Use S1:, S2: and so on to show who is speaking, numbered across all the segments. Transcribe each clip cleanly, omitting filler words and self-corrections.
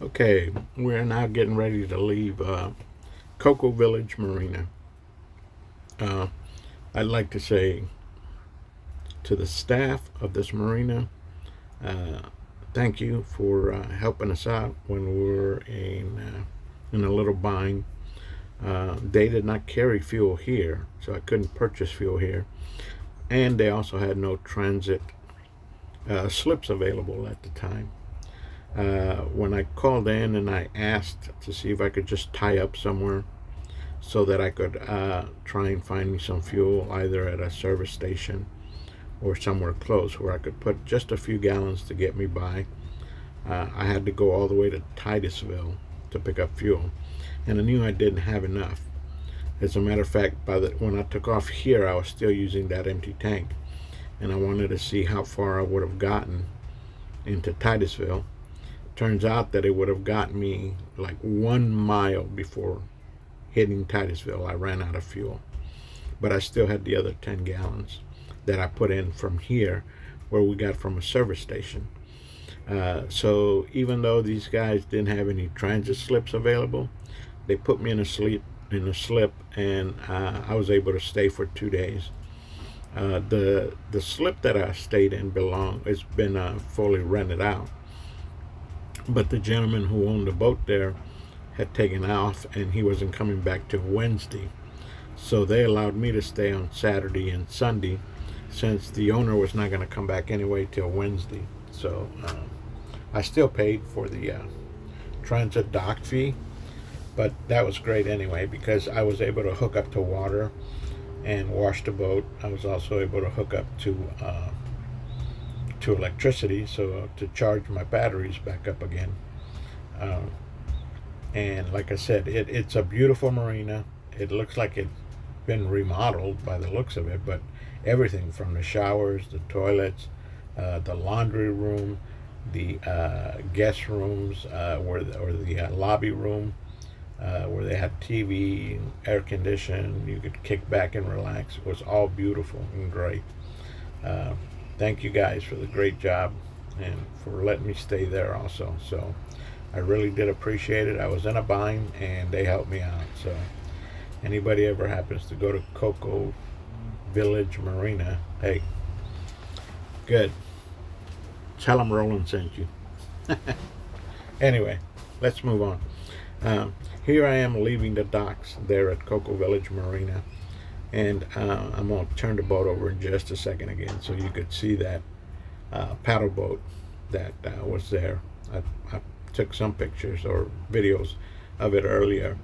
S1: Okay, we're now getting ready to leave Cocoa Village Marina. Uh, I'd like to say to the staff of this marina, uh, thank you for helping us out when we were in a little bind. They did not carry fuel here, so I couldn't purchase fuel here. And they also had no transit slips available at the time. When I called in and I asked to see if I could just tie up somewhere so that I could try and find me some fuel either at a service station or somewhere close where I could put just a few gallons to get me by. I had to go all the way to Titusville to pick up fuel, and I knew I didn't have enough. As a matter of fact, when I took off here, I was still using that empty tank, and I wanted to see how far I would have gotten into Titusville. Turns out that it would have gotten me like 1 mile before hitting Titusville. I ran out of fuel, but I still had the other 10 gallons that I put in from here, where we got from a service station. So even though these guys didn't have any transit slips available, they put me in a slip, and I was able to stay for 2 days. The slip that I stayed in it's been fully rented out, but the gentleman who owned the boat there had taken off, and he wasn't coming back till Wednesday. So they allowed me to stay on Saturday and Sunday, since the owner was not going to come back anyway till Wednesday. So I still paid for the transit dock fee, but that was great anyway because I was able to hook up to water and wash the boat. I was also able to hook up to electricity, so to charge my batteries back up again. And like I said, it's a beautiful marina. It looks like it's been remodeled by the looks of it, but everything from the showers, the toilets, the laundry room, the guest rooms, or the lobby room, where they had TV and air conditioning. You could kick back and relax. It was all beautiful and great. Thank you guys for the great job and for letting me stay there also. So I really did appreciate it. I was in a bind and they helped me out. So anybody ever happens to go to Cocoa Village Marina, hey, good. Tell them Roland sent you. Anyway, let's move on. Here I am leaving the docks there at Cocoa Village Marina, and I'm going to turn the boat over in just a second again so you could see that paddle boat that was there. I took some pictures or videos of it earlier,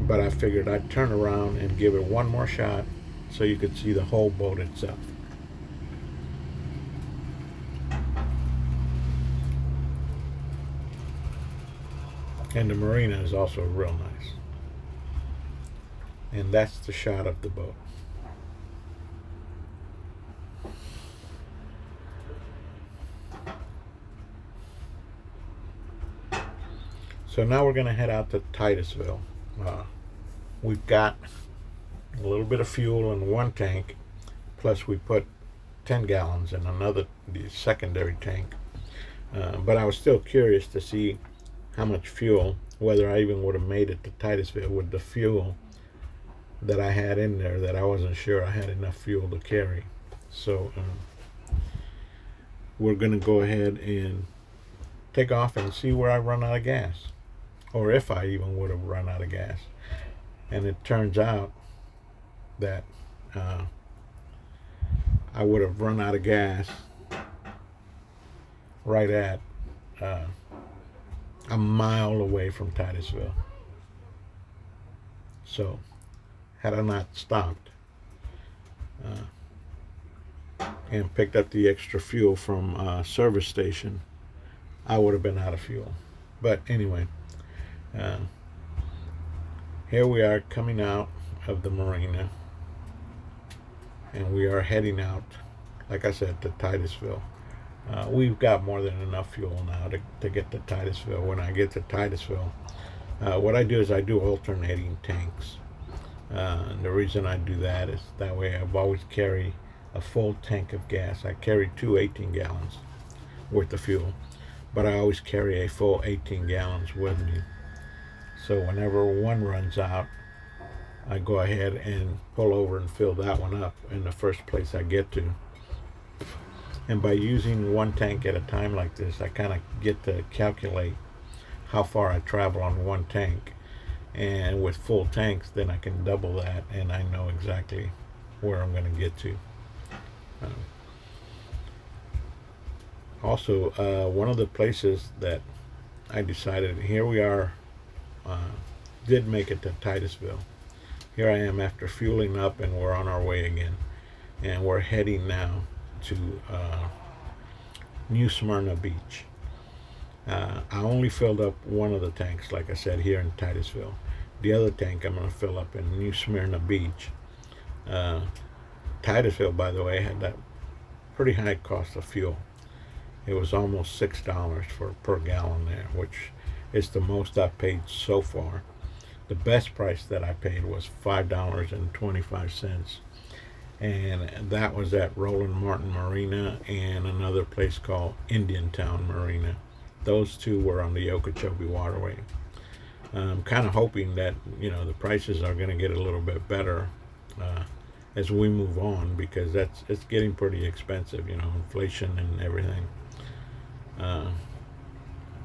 S1: but I figured I'd turn around and give it one more shot so you could see the whole boat itself. And the marina is also real nice. And that's the shot of the boat. So now we're going to head out to Titusville. We've got a little bit of fuel in one tank, plus we put 10 gallons in the secondary tank. But I was still curious to see how much fuel, whether I even would have made it to Titusville with the fuel that I had in there, that I wasn't sure I had enough fuel to carry. So we're going to go ahead and take off and see where I run out of gas, or if I even would have run out of gas. And it turns out that I would have run out of gas right at a mile away from Titusville. So had I not stopped and picked up the extra fuel from a service station, I would have been out of fuel. But anyway, here we are coming out of the marina, and we are heading out, like I said, to Titusville. We've got more than enough fuel now to get to Titusville. When I get to Titusville, what I do is I do alternating tanks. And the reason I do that is that way I've always carry a full tank of gas. I carry two 18 gallons worth of fuel, but I always carry a full 18 gallons with me. So whenever one runs out, I go ahead and pull over and fill that one up in the first place I get to. And by using one tank at a time like this, I kind of get to calculate how far I travel on one tank. And with full tanks, then I can double that, and I know exactly where I'm going to get to. Also, one of the places that I decided, here we are, did make it to Titusville. Here I am after fueling up, and we're on our way again. And we're heading now to New Smyrna Beach. I only filled up one of the tanks, like I said, here in Titusville. The other tank I'm going to fill up in New Smyrna Beach. Titusville, by the way, had that pretty high cost of fuel. It was almost $6 per gallon there, which is the most I've paid so far. The best price that I paid was $5.25, and that was at Roland Martin Marina and another place called Indiantown Marina. Those two were on the Okeechobee Waterway. I'm kind of hoping that the prices are going to get a little bit better as we move on, because it's getting pretty expensive, inflation and everything.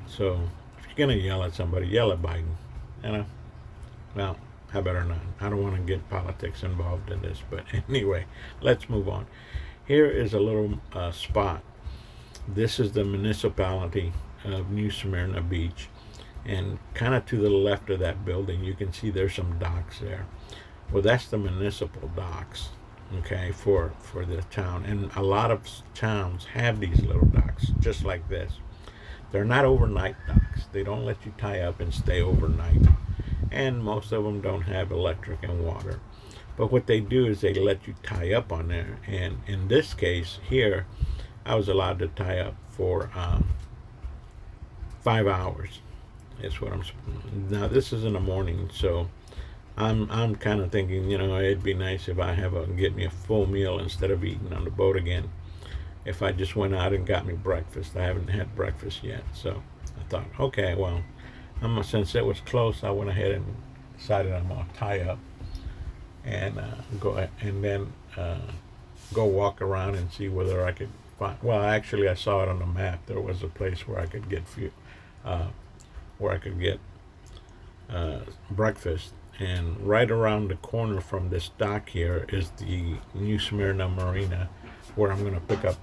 S1: So if you're going to yell at somebody, yell at Biden. Well, I better not. I don't want to get politics involved in this, but anyway, let's move on. Here is a little spot. This is the municipality of New Smyrna Beach, and kind of to the left of that building, you can see there's some docks there. Well, that's the municipal docks, okay, for the town. And a lot of towns have these little docks just like this. They're not overnight docks. They don't let you tie up and stay overnight, and most of them don't have electric and water. But what they do is they let you tie up on there, and in this case here, I was allowed to tie up for 5 hours. That's what now this is in the morning, so I'm kind of thinking, it'd be nice if I get me a full meal instead of eating on the boat again. If I just went out and got me breakfast. I haven't had breakfast yet, so I thought, okay, well, since it was close, I went ahead and decided I'm gonna tie up and go walk around and see whether I could find. Well, actually, I saw it on the map. There was a place where I could get breakfast. And right around the corner from this dock here is the New Smyrna Marina, where I'm going to pick up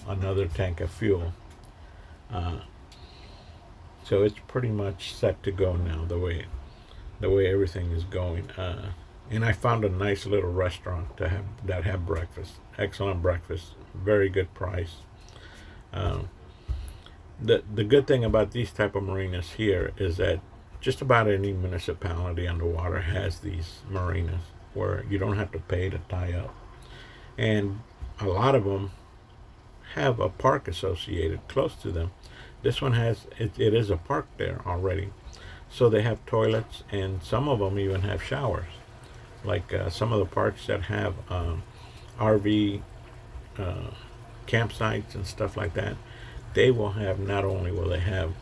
S1: another tank of fuel. So it's pretty much set to go now, the way everything is going. And I found a nice little restaurant that have breakfast, excellent breakfast, very good price. The good thing about these type of marinas here is that just about any municipality underwater has these marinas where you don't have to pay to tie up. And a lot of them have a park associated close to them. This one has, it is a park there already. So they have toilets, and some of them even have showers. Like some of the parks that have RV campsites and stuff like that, they will have, not only will they have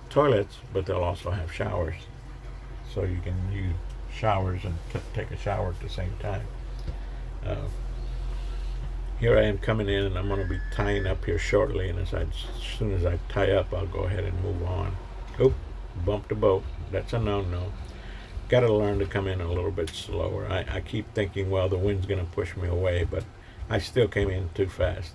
S1: toilets, but they'll also have showers, so you can use showers and take a shower at the same time. Here I am coming in, and I'm going to be tying up here shortly, and as soon as I tie up, I'll go ahead and move on. Oop, bumped the boat. That's a no-no. Got to learn to come in a little bit slower. I keep thinking, well, the wind's going to push me away, but I still came in too fast.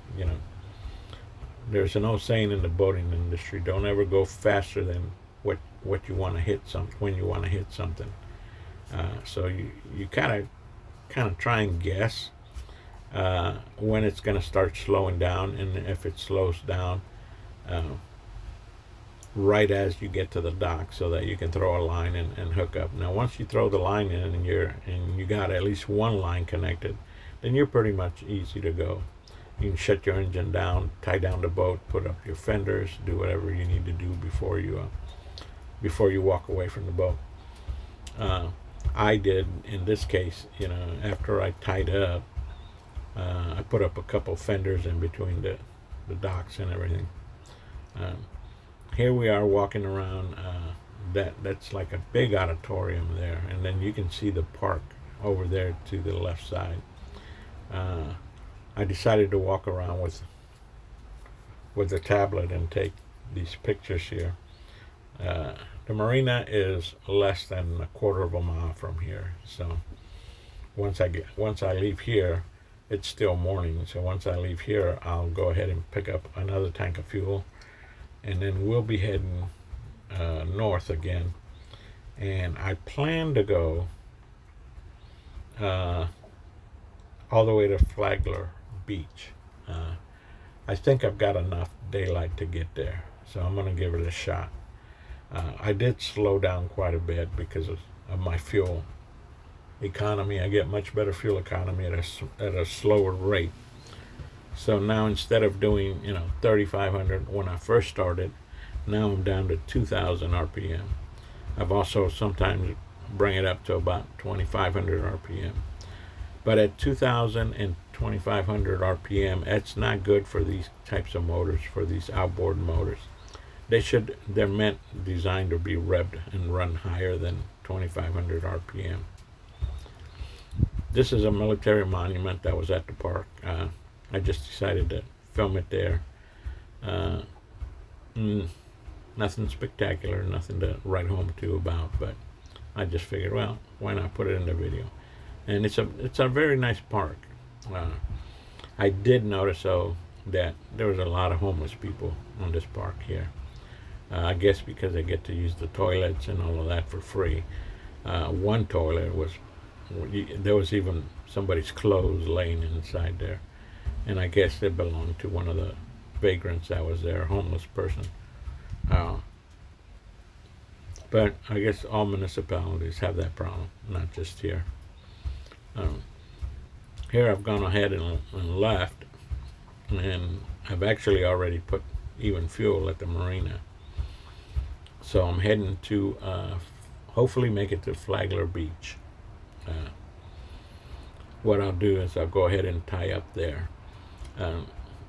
S1: There's an old saying in the boating industry: don't ever go faster than what you want to hit when you want to hit something. So you kind of try and guess when it's going to start slowing down, and if it slows down right as you get to the dock, so that you can throw a line and hook up. Now, once you throw the line in and you got at least one line connected, then you're pretty much easy to go. You can shut your engine down, tie down the boat, put up your fenders, do whatever you need to do before you walk away from the boat. I did in this case. After I tied up, I put up a couple fenders in between the docks and everything. Here we are walking around. That's like a big auditorium there, and then you can see the park over there to the left side. I decided to walk around with the tablet and take these pictures here. The marina is less than a quarter of a mile from here, so once I leave here, it's still morning. So once I leave here, I'll go ahead and pick up another tank of fuel, and then we'll be heading north again. And I plan to go all the way to Flagler Beach. I think I've got enough daylight to get there, so I'm going to give it a shot. I did slow down quite a bit because of my fuel economy. I get much better fuel economy at a slower rate. So now instead of doing 3,500 when I first started, now I'm down to 2,000 RPM. I've also sometimes bring it up to about 2,500 RPM. But at 2,000 and 2,500 RPM, that's not good for these types of motors, for these outboard motors. They're designed to be revved and run higher than 2,500 RPM. This is a military monument that was at the park. I just decided to film it there. Nothing spectacular, nothing to write home to about, but I just figured, well, why not put it in the video? And it's a very nice park. I did notice though that there was a lot of homeless people on this park here. I guess because they get to use the toilets and all of that for free. One toilet there was even somebody's clothes laying inside there, and I guess it belonged to one of the vagrants that was there, a homeless person. But I guess all municipalities have that problem, not just here. Here I've gone ahead and left, and I've actually already put even fuel at the marina. So I'm heading to hopefully make it to Flagler Beach. What I'll do is I'll go ahead and tie up there.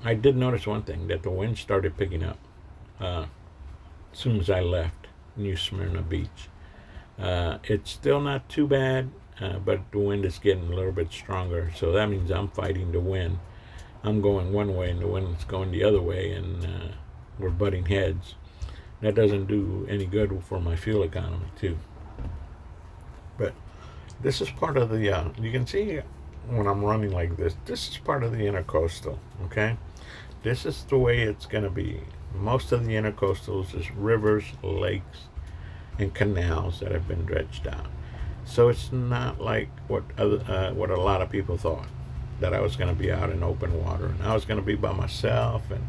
S1: I did notice one thing, that the wind started picking up as soon as I left New Smyrna Beach. It's still not too bad, but the wind is getting a little bit stronger, so that means I'm fighting the wind. I'm going one way and the wind's going the other way, and we're butting heads. That doesn't do any good for my fuel economy too. But this is part of the, you can see when I'm running like this is part of the Intercoastal, okay? This is the way it's going to be. Most of the Intercoastals is rivers, lakes, and canals that have been dredged out. So it's not like what a lot of people thought, that I was going to be out in open water and I was going to be by myself, and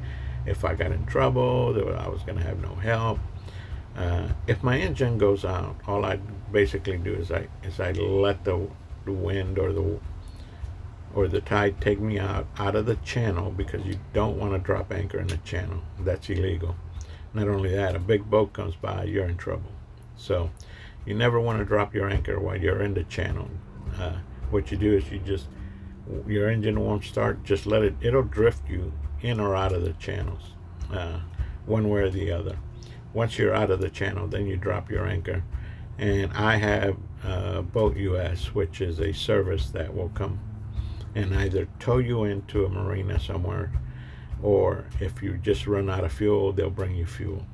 S1: if I got in trouble, I was going to have no help. If my engine goes out, all I basically do is I let the wind or the tide take me out of the channel, because you don't want to drop anchor in the channel. That's illegal. Not only that, a big boat comes by, you're in trouble. So you never want to drop your anchor while you're in the channel. What you do is your engine won't start, just let it'll drift you in or out of the channels, one way or the other. Once you're out of the channel, then you drop your anchor. And I have Boat US, which is a service that will come and either tow you into a marina somewhere, or if you just run out of fuel, they'll bring you fuel.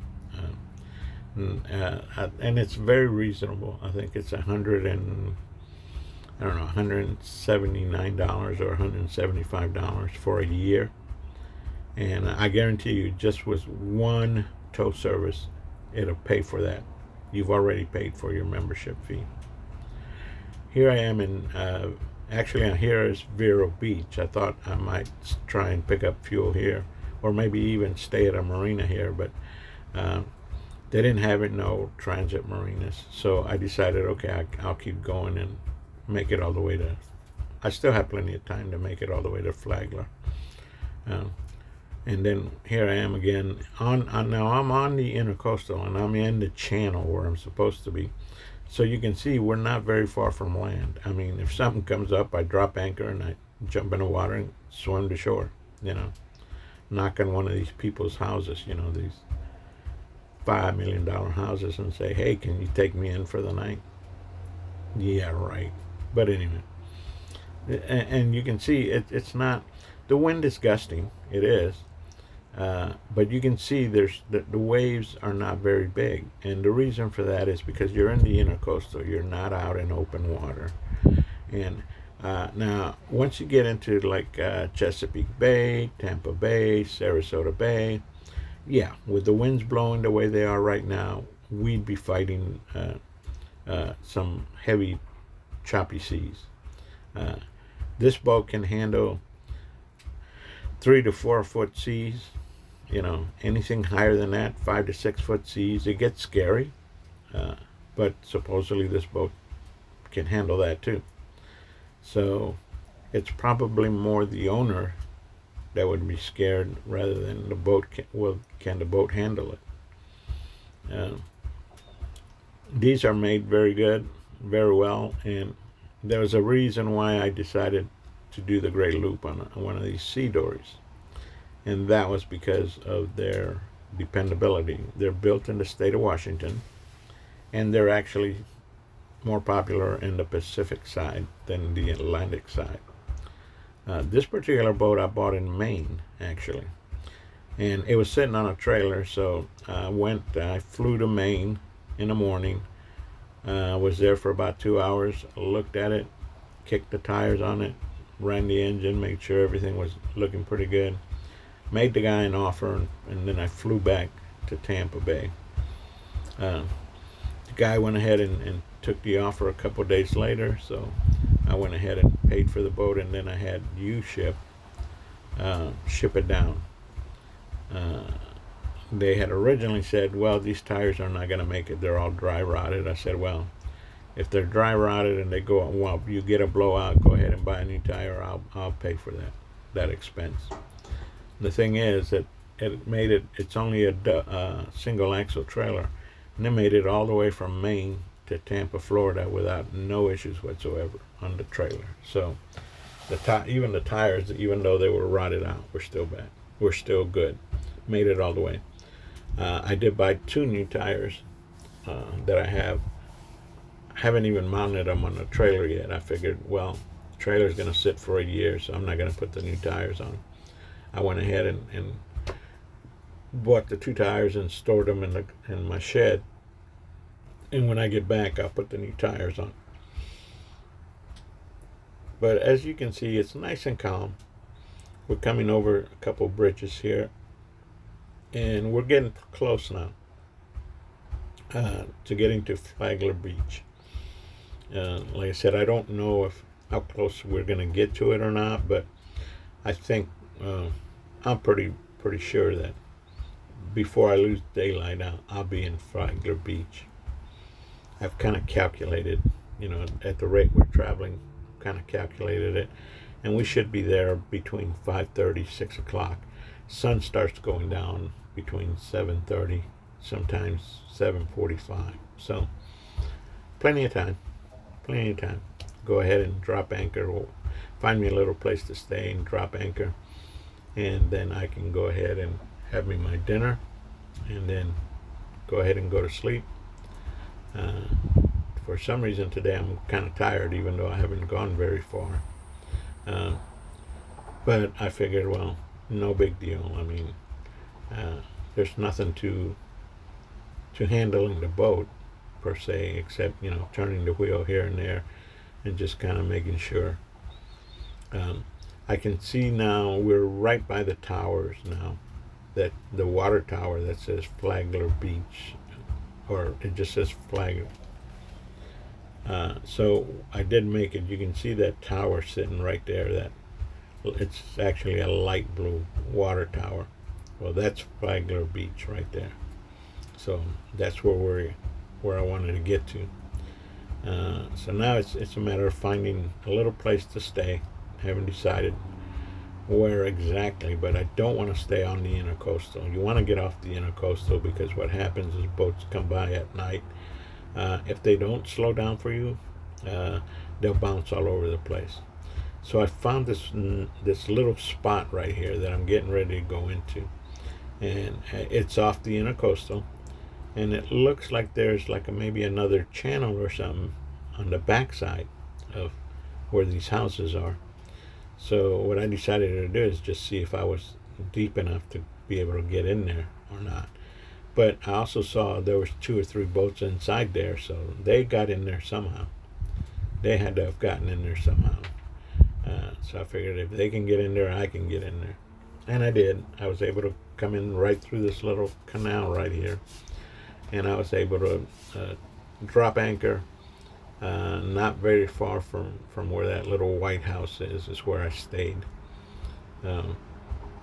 S1: And it's very reasonable. I think it's $179 or $175 for a year. And I guarantee you, just with one tow service, it'll pay for that. You've already paid for your membership fee. Here I am in, actually here is Vero Beach. I thought I might try and pick up fuel here, or maybe even stay at a marina here, but they didn't have no transit marinas. So I decided, okay, I'll keep going and make it all the way to, I still have plenty of time to make it all the way to Flagler. And then here I am again now I'm on the Intercoastal, and I'm in the channel where I'm supposed to be. So you can see we're not very far from land. I mean, if something comes up, I drop anchor and I jump in the water and swim to shore, knock on one of these people's houses, these $5 million houses, and say, hey, can you take me in for the night? Yeah, right. But anyway, and you can see it's not, the wind is gusting, it is, but you can see the waves are not very big, and the reason for that is because you're in the Intercoastal, you're not out in open water. And now once you get into like Chesapeake Bay, Tampa Bay, Sarasota Bay, yeah, with the winds blowing the way they are right now, we'd be fighting some heavy choppy seas. This boat can handle 3 to 4 foot seas. Anything higher than that, 5 to 6 foot seas, it gets scary. But supposedly this boat can handle that too. So it's probably more the owner that would be scared rather than the boat. Can the boat handle it? These are made very good, very well, and there was a reason why I decided to do the Great Loop on one of these sea dories, and that was because of their dependability. They're built in the state of Washington, and they're actually more popular in the Pacific side than the Atlantic side. This particular boat I bought in Maine, actually, and it was sitting on a trailer, so I flew to Maine in the morning, was there for about 2 hours, looked at it, kicked the tires on it, ran the engine, made sure everything was looking pretty good, made the guy an offer, and then I flew back to Tampa Bay. The guy went ahead and took the offer a couple of days later, so I went ahead and paid for the boat, and then I had you ship it down. They had originally said, well, these tires are not going to make it, they're all dry rotted. I said, well, if they're dry rotted and they go, well, you get a blowout, go ahead and buy a new tire, I'll pay for that expense. The thing is that it's only a single axle trailer, and they made it all the way from Maine to Tampa, Florida, without no issues whatsoever on the trailer. So even the tires, even though they were rotted out, were still bad. Were still good. Made it all the way. I did buy 2 new tires that I have. I haven't even mounted them on the trailer yet. I figured, well, the trailer's going to sit for a year, so I'm not going to put the new tires on. I went ahead and bought the 2 tires and stored them in my shed. And when I get back, I'll put the new tires on. But as you can see, it's nice and calm. We're coming over a couple bridges here, and we're getting close now to getting to Flagler Beach. Like I said, I don't know how close we're going to get to it or not, but I think I'm pretty sure that before I lose daylight, I'll be in Flagler Beach. I've kind of calculated, at the rate we're traveling, kind of calculated it, and we should be there between 5:30, 6 o'clock. Sun starts going down between 7:30, sometimes 7:45. So plenty of time. Go ahead and drop anchor, or find me a little place to stay and drop anchor, and then I can go ahead and have me my dinner, and then go ahead and go to sleep. For some reason today I'm kind of tired, even though I haven't gone very far. But I figured, well, no big deal. I mean, there's nothing to handling the boat per se, except turning the wheel here and there, and just kind of making sure. I can see now we're right by the towers now, that the water tower that says Flagler Beach, or it just says Flagler. So I did make it. You can see that tower sitting right there. That it's actually a light blue water tower. Well, that's Flagler Beach right there. So that's where I wanted to get to. So now it's a matter of finding a little place to stay. Haven't decided where exactly, but I don't want to stay on the Intercoastal. You want to get off the Intercoastal, because what happens is boats come by at night. If they don't slow down for you, they'll bounce all over the place. So I found this little spot right here that I'm getting ready to go into, and it's off the Intercoastal, and it looks like there's like maybe another channel or something on the backside of where these houses are. So what I decided to do is just see if I was deep enough to be able to get in there or not. But I also saw there was 2 or 3 boats inside there, so they got in there somehow. They had to have gotten in there somehow. So I figured if they can get in there, I can get in there. And I did. I was able to come in right through this little canal right here. And I was able to drop anchor not very far from where that little white house is where I stayed. Um,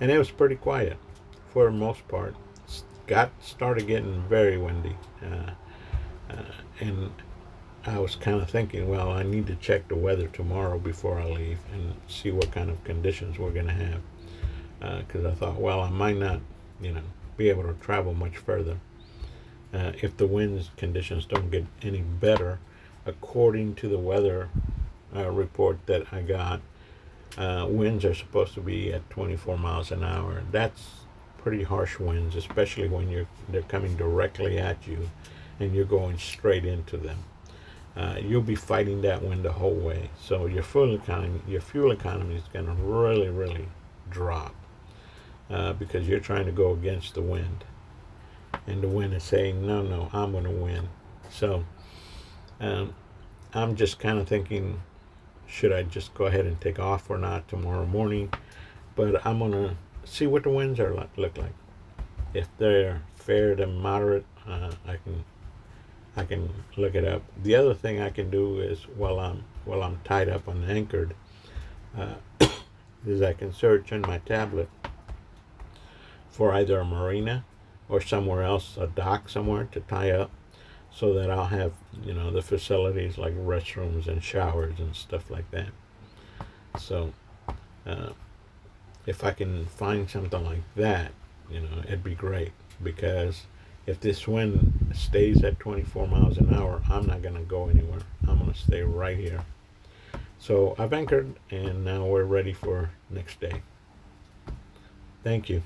S1: and it was pretty quiet for the most part. Started getting very windy. And I was kind of thinking, well, I need to check the weather tomorrow before I leave and see what kind of conditions we're going to have. Because I thought, well, I might not, be able to travel much further if the wind conditions don't get any better. According to the weather report that I got, winds are supposed to be at 24 miles an hour. That's pretty harsh winds, especially when they're coming directly at you and you're going straight into them. You'll be fighting that wind the whole way. So your fuel economy is going to really, really drop because you're trying to go against the wind, and the wind is saying, no, I'm going to win. So I'm just kind of thinking, should I just go ahead and take off or not tomorrow morning? But I'm going to see what the winds look like. If they're fair to moderate, I can look it up. The other thing I can do is while I'm tied up and anchored, is I can search on my tablet for either a marina or somewhere else, a dock somewhere to tie up, so that I'll have the facilities like restrooms and showers and stuff like that. So if I can find something like that, it'd be great, because if this wind stays at 24 miles an hour, I'm not going to go anywhere. I'm going to stay right here. So I've anchored, and now we're ready for next day. Thank you.